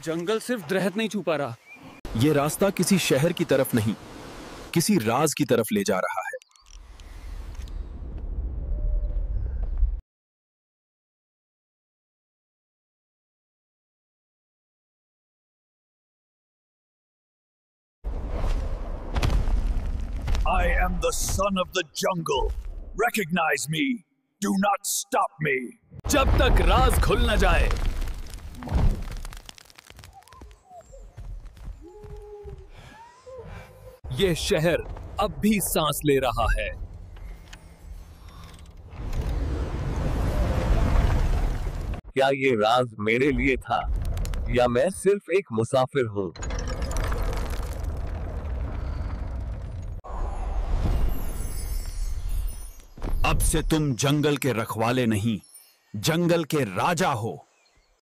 जंगल सिर्फ दरख्त नहीं छुपा रहा। ये रास्ता किसी शहर की तरफ नहीं, किसी राज की तरफ ले जा रहा है। I am the son of the jungle. Recognize me. Do not stop me. जब तक राज खुल न जाए। ये शहर अब भी सांस ले रहा है। क्या ये राज मेरे लिए था या मैं सिर्फ एक मुसाफिर हूँ? अब से तुम जंगल के रखवाले नहीं, जंगल के राजा हो।